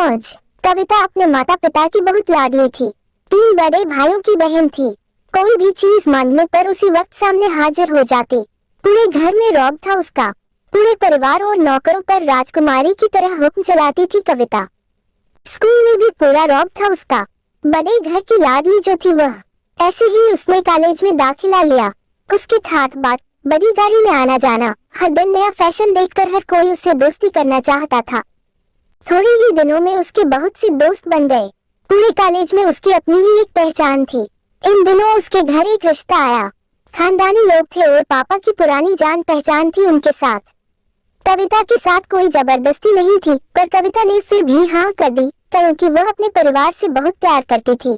मौज। कविता अपने माता पिता की बहुत लाडली थी। 3 बड़े भाइयों की बहन थी। कोई भी चीज मांगने पर उसी वक्त सामने हाजिर हो जाती। पूरे घर में रौब था उसका। पूरे परिवार और नौकरों पर राजकुमारी की तरह हुक्म चलाती थी कविता। स्कूल में भी पूरा रौब था उसका। बड़े घर की लाडली जो थी वह। ऐसे ही उसने कॉलेज में दाखिला लिया। उसकी ठाट बाट, बड़ी गाड़ी में आना जाना, हर दिन नया फैशन देखकर हर कोई उससे दोस्ती करना चाहता था। थोड़े ही दिनों में उसके बहुत से दोस्त बन गए। पूरे कॉलेज में उसकी अपनी ही एक पहचान थी। इन दिनों उसके घर एक रिश्ता आया। खानदानी लोग थे और पापा की पुरानी जान पहचान थी उनके साथ। कविता के साथ कोई जबरदस्ती नहीं थी, पर कविता ने फिर भी हाँ कर दी, क्योंकि वह अपने परिवार से बहुत प्यार करती थी।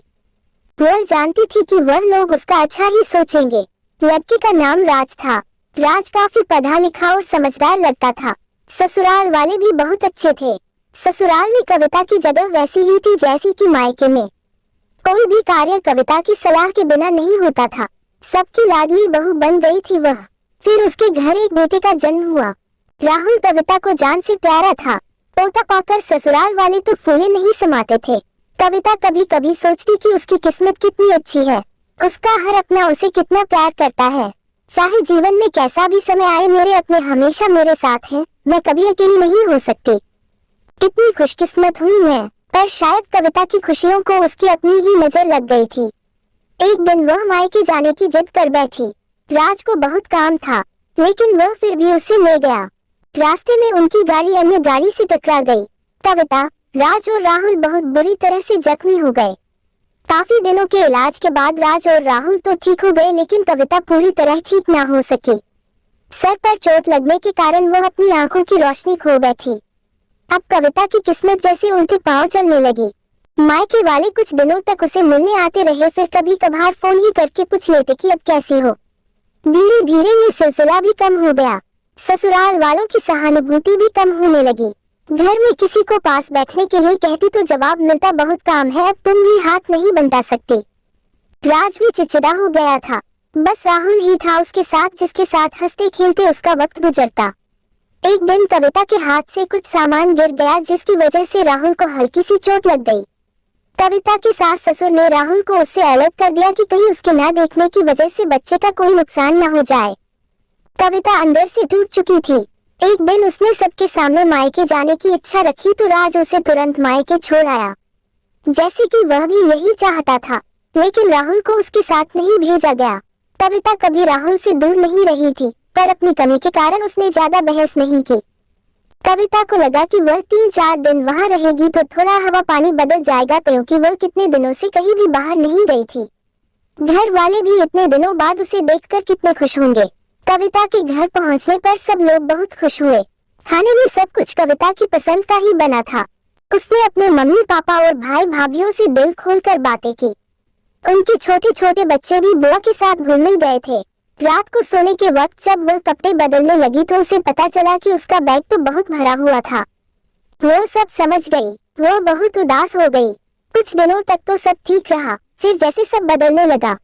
वह जानती थी कि वह लोग उसका अच्छा ही सोचेंगे। लड़की का नाम राज था। राज काफी पढ़ा लिखा और समझदार लगता था। ससुराल वाले भी बहुत अच्छे थे। ससुराल में कविता की जगह वैसी ही थी जैसी कि मायके में। कोई भी कार्य कविता की सलाह के बिना नहीं होता था। सबकी लाडली बहू बन गई थी वह। फिर उसके घर एक बेटे का जन्म हुआ। राहुल कविता को जान से प्यारा था। पोता पाकर ससुराल वाले तो फूले नहीं समाते थे। कविता कभी कभी सोचती कि उसकी किस्मत कितनी अच्छी है। उसका हर अपना उसे कितना प्यार करता है। चाहे जीवन में कैसा भी समय आए, मेरे अपने हमेशा मेरे साथ हैं। मैं कभी अकेली नहीं हो सकती। कितनी खुशकिस्मत हूँ मैं। पर शायद कविता की खुशियों को उसकी अपनी ही नजर लग गई थी। एक दिन वह मायके जाने की जिद कर बैठी। राज को बहुत काम था, लेकिन वह फिर भी उसे ले गया। रास्ते में उनकी गाड़ी अन्य गाड़ी से टकरा गई। कविता, राज और राहुल बहुत बुरी तरह से जख्मी हो गए। काफी दिनों के इलाज के बाद राज और राहुल तो ठीक हो गए, लेकिन कविता पूरी तरह ठीक ना हो सकी। सर पर चोट लगने के कारण वह अपनी आंखों की रोशनी खो बैठी। अब कविता की किस्मत जैसे उल्टे पांव चलने लगी। मायके वाले कुछ दिनों तक उसे मिलने आते रहे, फिर कभी कभार फोन ही करके पूछ लेते कि अब कैसी हो। धीरे धीरे ये सिलसिला भी कम हो गया। ससुराल वालों की सहानुभूति भी कम होने लगी। घर में किसी को पास बैठने के लिए कहती तो जवाब मिलता, बहुत काम है, अब तुम भी हाथ नहीं बंटा सकते। राज भी चिड़चिड़ा हो गया था। बस राहुल ही था उसके साथ, जिसके साथ हंसते खेलते उसका वक्त गुजरता। एक दिन कविता के हाथ से कुछ सामान गिर गया, जिसकी वजह से राहुल को हल्की सी चोट लग गई। कविता के सास ससुर ने राहुल को उससे अलग कर दिया कि कहीं उसके न देखने की वजह से बच्चे का कोई नुकसान न हो जाए। कविता अंदर से टूट चुकी थी। एक दिन उसने सबके सामने मायके जाने की इच्छा रखी तो राज उसे तुरंत मायके छोड़ आया, जैसे कि वह भी यही चाहता था। लेकिन राहुल को उसके साथ नहीं भेजा गया। कविता कभी राहुल से दूर नहीं रही थी, पर अपनी कमी के कारण उसने ज्यादा बहस नहीं की। कविता को लगा कि वह 3-4 दिन वहां रहेगी तो थोड़ा हवा पानी बदल जाएगा, क्योंकि वह कितने दिनों से कहीं भी बाहर नहीं गई थी। घर वाले भी इतने दिनों बाद उसे देखकर कितने खुश होंगे। कविता के घर पहुंचने पर सब लोग बहुत खुश हुए। खाने में सब कुछ कविता की पसंद का ही बना था। उसने अपने मम्मी पापा और भाई भाभीयों से दिल खोलकर बातें की। उनके छोटे छोटे बच्चे भी बुआ के साथ घूमने गए थे। रात को सोने के वक्त जब वह कपड़े बदलने लगी तो उसे पता चला कि उसका बैग तो बहुत भरा हुआ था। वो सब समझ गई। वो बहुत उदास हो गई। कुछ दिनों तक तो सब ठीक रहा, फिर जैसे सब बदलने लगा,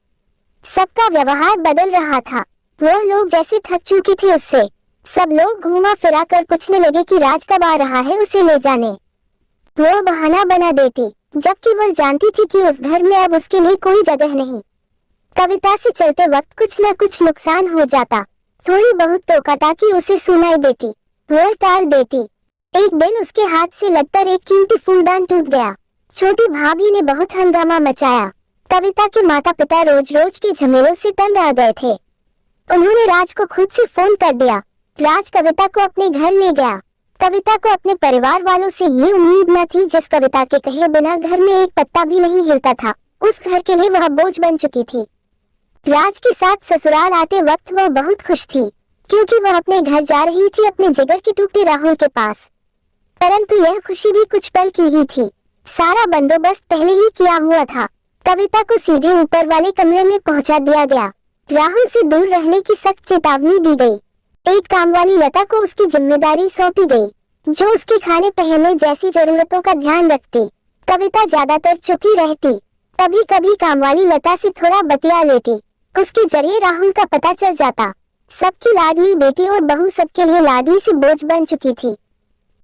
सबका व्यवहार बदल रहा था। वो लोग जैसे थक चुके थे उससे। सब लोग घूमा फिरा कर पूछने लगे कि राज कब आ रहा है उसे ले जाने। वो बहाना बना देती, जबकि वह जानती थी कि उस घर में अब उसके लिए कोई जगह नहीं। कविता से चलते वक्त कुछ न कुछ नुकसान हो जाता। थोड़ी बहुत टोका-टाकी उसे सुनाई देती, वो टाल देती। एक दिन उसके हाथ से लगकर एक कीमती फूलदान टूट गया। छोटी भाभी ने बहुत हंगामा मचाया। कविता के माता पिता रोज रोज के झमेलों से तंग आ गए थे। उन्होंने राज को खुद से फोन कर दिया। राज कविता को अपने घर ले गया। कविता को अपने परिवार वालों से ये उम्मीद न थी, जिस कविता के कहे बिना घर में एक पत्ता भी नहीं हिलता था, उस घर के लिए वह बोझ बन चुकी थी। राज के साथ ससुराल आते वक्त वह बहुत खुश थी, क्योंकि वह अपने घर जा रही थी, अपने जिगर के टुकड़े राहुल के पास। परंतु यह खुशी भी कुछ पल की ही थी। सारा बंदोबस्त पहले ही किया हुआ था। कविता को सीधे ऊपर वाले कमरे में पहुंचा दिया गया। राहुल से दूर रहने की सख्त चेतावनी दी गई। एक कामवाली लता को उसकी जिम्मेदारी सौंपी गई, जो उसके खाने पहनने जैसी जरूरतों का ध्यान रखती। कविता ज्यादातर चुपी रहती। कभी कभी कामवाली लता से थोड़ा बतिया लेती। उसके जरिए राहुल का पता चल जाता। सबकी लाडली बेटी और बहू सबके लिए लाडली सी बोझ बन चुकी थी।